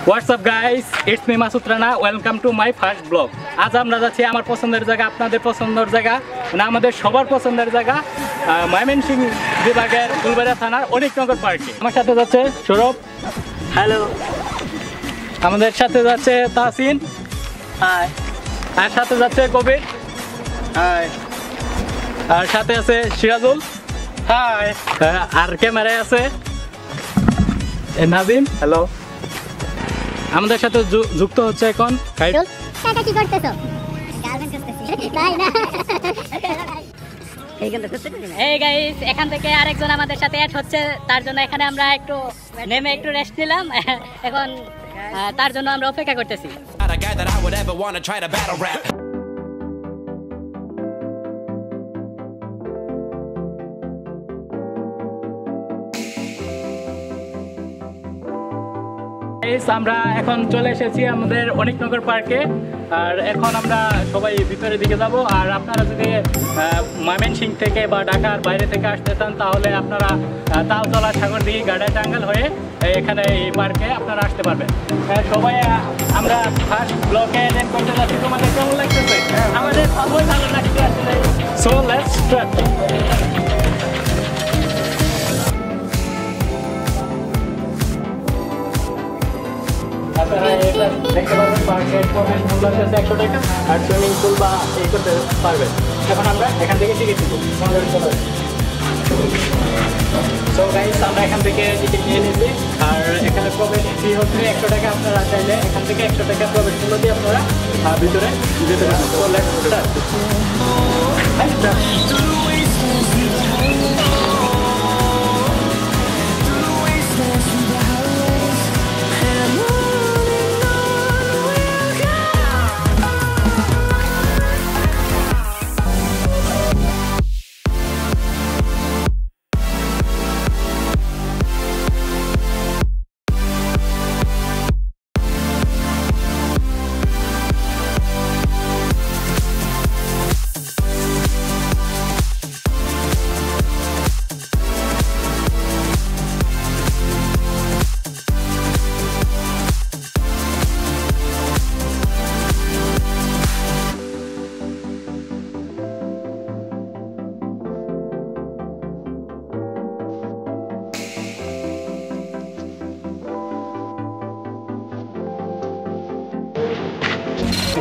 What's up guys, it's me Masud Rana, welcome to my first vlog. আজ আমরা যাচ্ছি আমার পছন্দের জায়গা, আপনাদের পছন্দের জায়গা, মানে আমাদের সবার পছন্দের জায়গা ময়মনসিংহ বিভাগের ফুলবাড়িয়া থানার অনিকনগর পার্কে। আমার সাথে যাচ্ছে সৌরভ, হ্যালো। আমাদের সাথে যাচ্ছে তাহসিন, হাই। আর সাথে যাচ্ছে কবির, হাই। আর সাথে আছে সিরাজুল, হাই। আর ক্যামেরায় আছে নাজিম, হ্যালো। আমাদের সাথে যুক্ত হচ্ছে এখন টাকা কি করতেছো? গার্লফ্রেন্ড করতেছি তাই না? এই গাইস, এখান থেকে আরেকজন আমাদের সাথে অ্যাড হচ্ছে, তার জন্য এখানে আমরা একটু নেমে একটু রেস্ট নিলাম। এখন তার জন্য আমরা অপেক্ষা করতেছি। আমরা এখন চলে এসেছি আমাদের অনিকনগর পার্কে, আর এখন আমরা সবাই ভিতরের দিকে যাব। আর আপনারা যদি ময়মনসিংহ থেকে বা ঢাকার বাইরে থেকে আসতে চান তাহলে আপনারা তালতলা সাগরদিঘি গার্ডেন টাঙ্গাল হয়ে এখানে এই পার্কে আপনারা আসতে পারবেন। সবাই আমরা ফার্স্ট ব্লকে এটেন্ড করতে যাচ্ছি। তোমাদের কেমন লাগতেছে? আমাদের খুবই ভালো লাগছে আসলে। So let's start. দেখতে পারবেন পার্কের প্রবেশ মূল্য হচ্ছে 100 টাকা, আর সুইমিং পুল বা এই করতে পারবেন। এখন আমরা এখান থেকে টিকিট নেব। সো গাইস, আমরা এখান থেকে টিকিট নিয়ে নিয়েছি, আর এখানে প্রবেশ ফি হচ্ছে 100 টাকা। আপনারা চাইলে এখান থেকে 100 টাকা প্রবেশ মূল্য দিয়ে আপনারা ভিতরে যেতে পারেন। So let's start.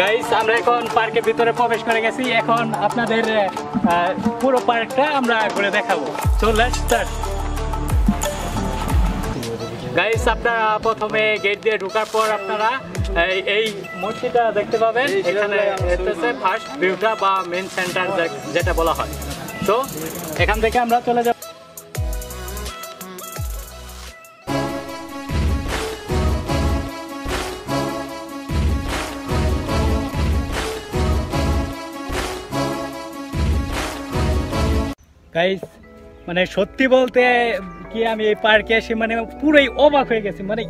গাইস, আমরা এখন পার্কের ভিতরে প্রবেশ করে গেছি। এখন আপনাদের পুরো পার্কটা আমরা ঘুরে দেখাবো। So let's start. গাইস, আপনারা প্রথমে গেট দিয়ে ঢোকার পর আপনারা এই মূর্তিটা দেখতে পাবেন। এখানে হচ্ছে ফার্স্ট ভিউটা বা মেইন সেন্টার যেটা বলা হয়। তো এখান থেকে আমরা চলে যাব। গাইস, মানে সত্যি বলতে কি আমি এই পার্কে এসে মানে পুরোই অবাক হয়ে গেছি। মানে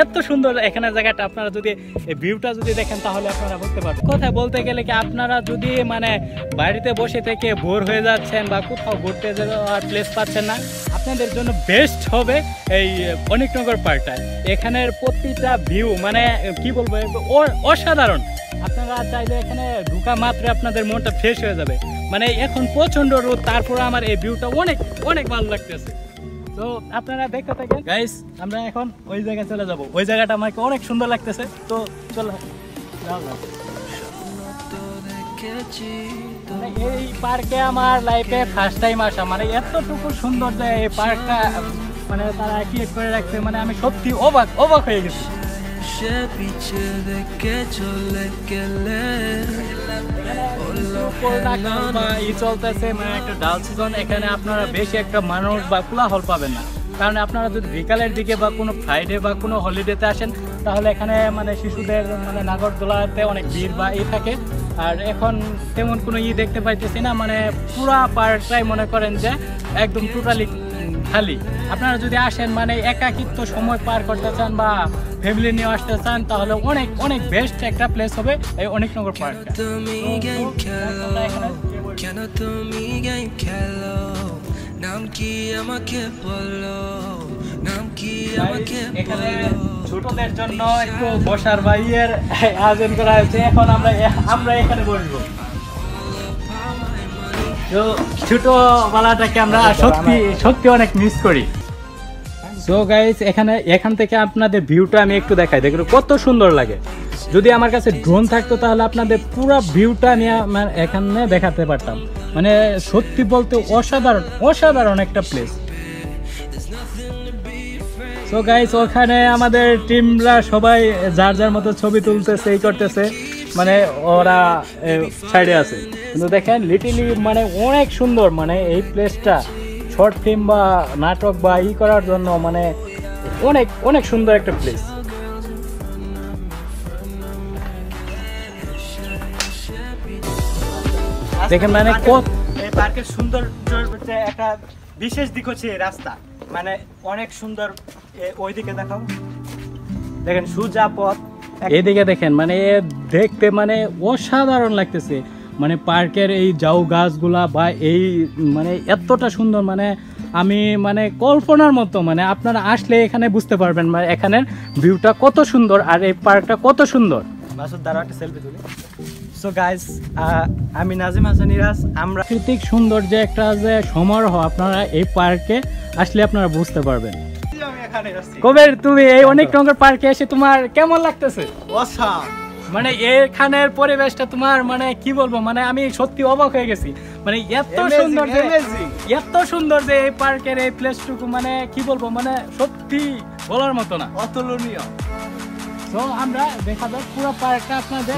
এত সুন্দর এখানে জায়গাটা। আপনারা যদি এই ভিউটা যদি দেখেন তাহলে আপনারা বুঝতে পারবেন। কথা বলতে গেলে কি, আপনারা যদি মানে বাড়িতে বসে থেকে বোর হয়ে যাচ্ছেন বা কোথাও ঘুরতে যাওয়ার প্লেস পাচ্ছেন না, আপনাদের জন্য বেস্ট হবে এই অনিকনগর পার্কটা। এখানের প্রতিটা ভিউ মানে কি বলবো, অসাধারণ। আপনারা চাইলে এখানে ঢোকা মাত্র আপনাদের মনটা ফ্রেশ হয়ে যাবে। মানে এখন প্রচন্ড রোদ, তারপরে আমার এই ভিউটা অনেক ভালো লাগতেছে। তো আপনারা দেখতে থাকেন। গাইস, আমরা এখন ওই জায়গায় চলে যাব। ওই জায়গাটা আমাকে অনেক সুন্দর লাগতেছে। তো চলো। এই পার্কে আমার লাইফে ফার্স্ট টাইম আসা, মানে এতটুকু সুন্দর যে এই পার্কটা মানে তারা ক্রিয়েট করে রাখছে, মানে আমি সত্যি অবাক হয়ে গেছি। চলতেছে মানে একটা ডাল সিজন। এখানে আপনারা বেশি একটা মানুষ বা কোলাহল পাবেন না, কারণ আপনারা যদি বিকালের দিকে বা কোনো ফ্রাইডে বা কোনো হলিডেতে আসেন তাহলে এখানে মানে শিশুদের মানে নাগরদোলাতে অনেক ভিড় বা থাকে। আর এখন তেমন কোনো দেখতে পাইতেছি না, মানে পুরা পার্কটাই মনে করেন যে একদম টোটালি খালি। আপনারা যদি আসেন মানে একাকিত্ব সময় পার করতে চান বা ফ্যামিলি নিয়ে আসতে চান তাহলে অনেক বেস্ট একটা প্লেস হবে এই অনিকনগর পার্কটা। নাম কি আমাকে বলো, নাম কি আমাকে এখানে ছোটদের জন্য একটু বসার বাইয়ের আয়োজন করা হয়েছে। এখন আমরা এখানে বসবো। তো ছোটবেলাটাকে আমরা সত্যি অনেক মিস করি। সো গাইস এখান থেকে আপনাদের ভিউটা আমি একটু দেখাই, দেখুন কত সুন্দর লাগে। যদি আমার কাছে ড্রোন থাকতো তাহলে আপনাদের পুরো ভিউটা আমি এখানে দেখাতে পারতাম। মানে সত্যি বলতে অসাধারণ একটা প্লেস। সো গাইস ওখানে আমাদের টিমরা সবাই যার মতো ছবি তুলতেছে, এই করতেছে, মানে ওরা সাইডে আছে। কিন্তু দেখেন লিটিলি মানে অনেক সুন্দর, মানে এই প্লেসটা শর্ট ফিল্ম বা নাটক বা করার জন্য মানে অনেক সুন্দর একটা প্লেস। দেখেন মানে এই পার্কের সৌন্দর্য একটা বিশেষ দিক হচ্ছে এই রাস্তা, মানে অনেক সুন্দর। ওইদিকে দেখাও, দেখেন সোজা পথ, এদিকে দেখেন মানে দেখতে মানে অসাধারণ লাগতেছে। মানে পার্কের এই ঝাউ গাছগুলা বা এই মানে এতটা সুন্দর, মানে আমি মানে কল্পনার মতো, মানে আপনারা আসলে এখানে বুঝতে পারবেন মানে এখানের ভিউটা কত সুন্দর আর এই পার্কটা কত সুন্দর। মাসুদ দাঁড়াও একটা সেলফি তুলি। সো গাইস, আমি নাজিম হাসান ইরাজ। আমরা প্রাকৃতিক সৌন্দর্য একটা যে সমারোহ, আপনারা এই পার্কে আসলে আপনারা বুঝতে পারবেন। কবের তুমি এই অনেক রঙের পার্কে এসে তোমার কেমন লাগতেছে? অসাম, মানে এখানের পরিবেশটা তোমার মানে কি বলবো, মানে আমি সত্যি অবাক হয়ে গেছি। মানে এত সুন্দর যে এই পার্কের এই প্লেসটুকু, মানে কি বলবো, মানে সত্যি বলার মতো না, অতুলনীয়। তো আমরা দেখা যাক পুরো পার্কটা আপনাদের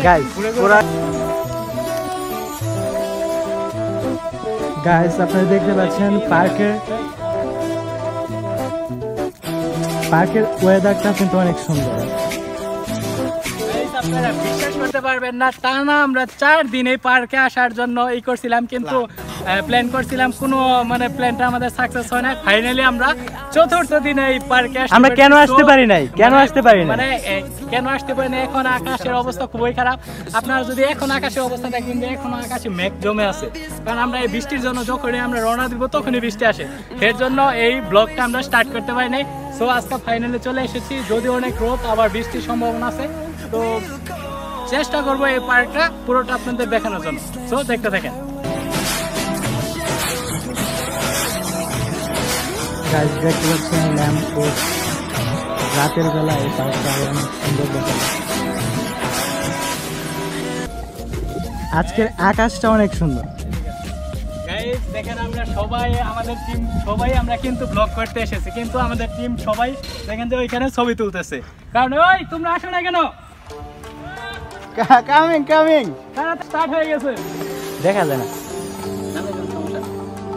গাইস আপনারা দেখতে পাচ্ছেন পার্কের ওয়েদারটা কিন্তু অনেক সুন্দর। আপনারা বিশ্বাস করতে পারবেন না, টানা আমরা 4 দিন এই পার্কে আসার জন্য করছিলাম, কিন্তু প্ল্যান করছিলাম, কোনো মানে প্ল্যানটা আমাদের সাকসেস হয় না। ফাইনালি আমরা 4th দিনে এই পার্কে আমরা কেন আসতে পারি নাই মানে কেন আসতে পারি না, এখন আকাশের অবস্থা খুবই খারাপ। আপনারা যদি এখন আকাশের অবস্থা দেখবেন যে এখন আকাশে মেঘ জমে আছে, কারণ আমরা এই বৃষ্টির জন্য যখনই আমরা রওনা দিব তখনই বৃষ্টি আসে, এর জন্য এই ব্লগটা আমরা স্টার্ট করতে পারি নাই। সো আজকে ফাইনালি চলে এসেছি, যদি অনেক রোদ আবার বৃষ্টির সম্ভাবনা আছে, তো চেষ্টা করবো এই পার্কটা পুরোটা আপনাদের দেখানোর জন্য। সো দেখতে থাকেন। গাইস দেখতে পাচ্ছেন ল্যাম্প পোস্ট, রাতের বেলা এই পার্কটা অনেক সুন্দর দেখা যায়। আজকের আকাশটা অনেক সুন্দর। গাইস দেখেন আমরা সবাই, আমাদের টিম সবাই আমরা কিন্তু ব্লগ করতে এসেছি, কিন্তু আমাদের টিম সবাই দেখেন যে ওইখানে ছবি তুলতেছে, কারণ ওই তোমরা আসো না কেন? কামিং তারা স্টার্ট হয়ে গেছে, দেখা যায় না।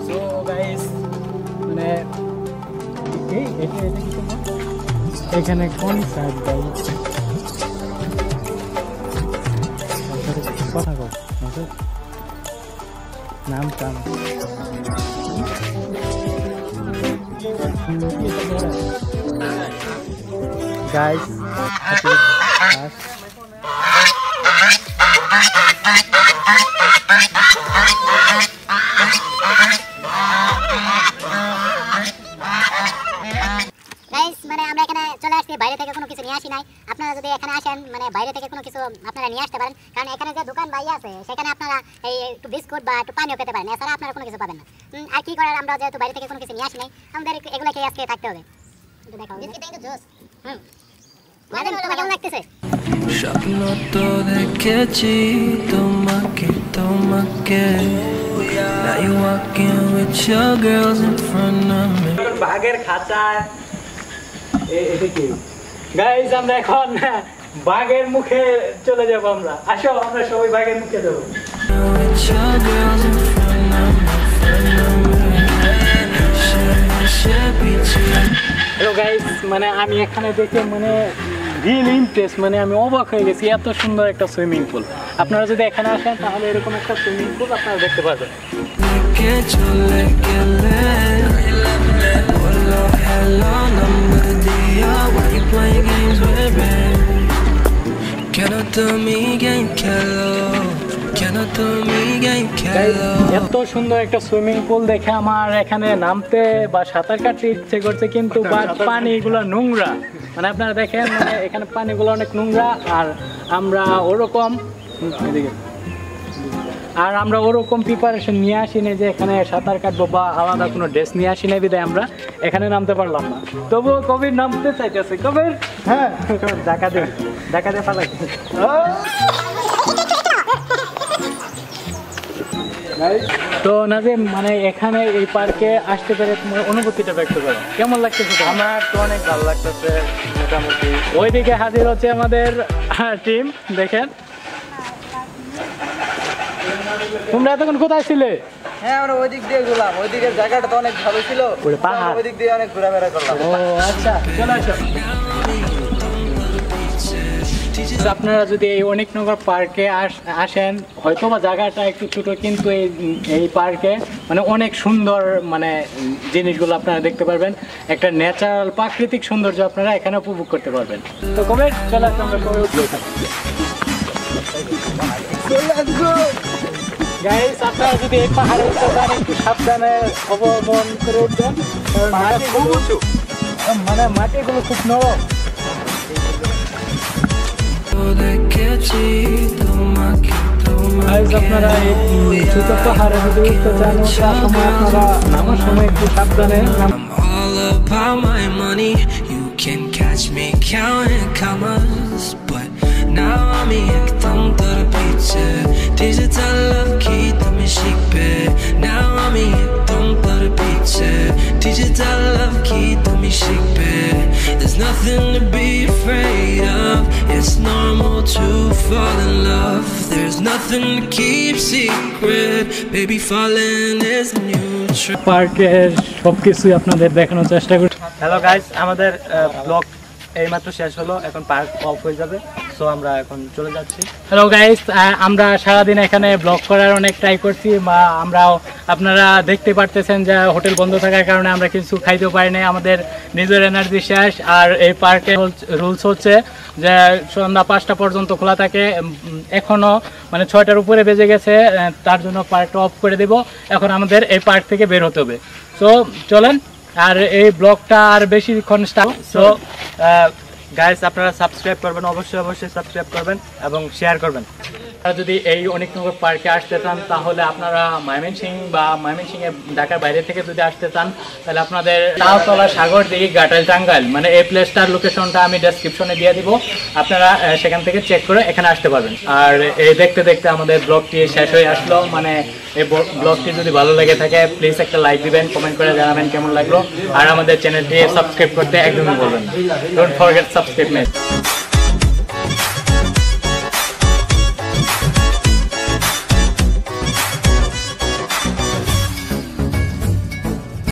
সো গাইস মানে এখানে কোন সাইড গাই কথা কর নাম কাম গাইস মানে আমরা এখানে চলে আসছি, বাইরে থেকে কোনো কিছু নিয়ে আসি নাই। আপনারা যদি এখানে আসেন মানে বাইরে থেকে কোনো কিছু আপনারা নিয়ে আসতে পারেন, কারণ এখানে যে দোকান ভাই আছে সেখানে আপনারা এই একটু বিস্কুট বা একটু পানিও পেতে পারেন, এছাড়া আপনারা কোনো কিছু পাবেন না। আর কি করার, আমরা যেহেতু বাইরে থেকে কোনো কিছু নিয়ে আসি নাই, আমাদের এগুলো খেয়ে আজকে থাকতে হবে। দেখাও কেমন লাগতেছে? স্বপ্ন তো দেখেছি তোমাকে Now you walking with your girls in front of me. বাঘের খাঁচা এটা কি গাইস, আমরা এখন বাঘের মুখে চলে যাব। আমরা আসো, আমরা সবাই বাঘের মুখে যাব। With your girls in front of me. Hello guys, মানে আমি এখানে দেখে মানে রিয়েলি ইমপ্রেস, মানে আমি অবাক হয়ে গেছি, এত সুন্দর একটা সুইমিং পুল। আপনারা যদি এখানে আসেন তাহলে এরকম একটা সুইমিং পুল আপনারা দেখতে পারবেন। এত সুন্দর একটা সুইমিং পুল দেখে আমার এখানে নামতে বা সাঁতার কাটতে ইচ্ছে করছে, কিন্তু পানিগুলো নোংরা, মানে আপনারা দেখেন মানে এখানে পানিগুলো অনেক নোংরা, আর আমরা ওরকম প্রিপারেশন নিয়ে আসি না যে এখানে সাঁতার কাটবো বা আলাদা কোনো ড্রেস নিয়ে আসি না, বিদায় আমরা এখানে নামতে পারলাম না। তবুও কবির নামতে চাইতেছে। কবির হ্যাঁ দেখা দে ফালাই। তো নাজিম মানে এখানে এই পার্কে আসতে পেরে তোমার অনুভূতিটা ব্যক্ত করো, কেমন লাগতেছে? আমার তো অনেক ভালো লাগতেছে মোটামুটি। ওইদিকে হাজির হচ্ছে আমাদের টিম, দেখেন। তোমরা এতক্ষণ কোথায় ছিলে? হ্যাঁ আমরা ওই দিক দিয়ে গেলাম, ওই দিকের জায়গাটা তো অনেক ভালো ছিল, পাহাড়, ওই দিক দিয়ে অনেক ঘোরাফেরা করলাম। ও আচ্ছা, চলে আসো। আপনারা যদি এই অনেকনগর পার্কে আসেন, হয়তো বা জায়গাটা একটু ছোট, কিন্তু এই পার্কে মানে অনেক সুন্দর মানে জিনিসগুলো আপনারা দেখতে পারবেন। একটা ন্যাচারাল প্রাকৃতিক সৌন্দর্য আপনারা এখানে উপভোগ করতে পারবেন। তো কবে চলে আসো, আমরা কবে উঠবো গাইস। আপনারা যদি এই পাহাড়ে উঠতে চান একটু সাবধানে অবলম্বন করে উঠবেন, মানে মাটিগুলো খুব নরম। আপনারা এই ছোট পাহাড়ে যদি উঠতে চান, তার সময় আপনারা নামার সময় একটু সাবধানে। all about my money. You can catch me counting commas, but now I'm ekdom dar piche. Digital love ki tumi shikpe. Now I'm ekdom dar piche. Digital love ki tumi shikpe. There's nothing to be afraid of. It's normal to fall in love. There's nothing to keep secret. Baby, falling is neutral. পার্কের সবকিছুই আপনাদের দেখানোর চেষ্টা করি। Hello guys, আমাদের blog এইমাত্র শেষ হলো, এখন পার্ক অফ হয়ে যাবে, সো আমরা এখন চলে যাচ্ছি। হ্যালো গাইস, আমরা সারাদিন এখানে ব্লগ করার অনেক ট্রাই করছি, বা আমরাও আপনারা দেখতে পারতেছেন যে হোটেল বন্ধ থাকার কারণে আমরা কিছু খাইতেও পারি না, আমাদের নিজের এনার্জি শেষ। আর এই পার্কের রুলস হচ্ছে যে সন্ধ্যা 5টা পর্যন্ত খোলা থাকে, এখনও মানে 6টার উপরে বেজে গেছে, তার জন্য পার্কটা অফ করে দেব। এখন আমাদের এই পার্ক থেকে বের হতে হবে। সো চলেন, আর এই ব্লগটা আর বেশিক্ষণ সো গাইস আপনারা সাবস্ক্রাইব করবেন, অবশ্যই সাবস্ক্রাইব করবেন এবং শেয়ার করবেন। আপনারা যদি এই অনেকনগর পার্কে আসতে চান, তাহলে আপনারা ময়মনসিংহ বা ময়মনসিংহে ঢাকার বাইরে থেকে যদি আসতে চান, তাহলে আপনাদের তাওতলা সাগর দিঘি ঘাটাইল টাঙ্গাইল মানে এই প্লেসটার লোকেশনটা আমি ডেসক্রিপশনে দিয়ে দিব, আপনারা সেখান থেকে চেক করে এখানে আসতে পারবেন। আর এই দেখতে দেখতে আমাদের ব্লগটি শেষ হয়ে আসলো। মানে এই ব্লগটি যদি ভালো লেগে থাকে প্লিজ একটা লাইক দিবেন, কমেন্ট করে জানাবেন কেমন লাগলো, আর আমাদের চ্যানেলটি সাবস্ক্রাইব করতে একদমই বলবেন না। Don't forget subscribe.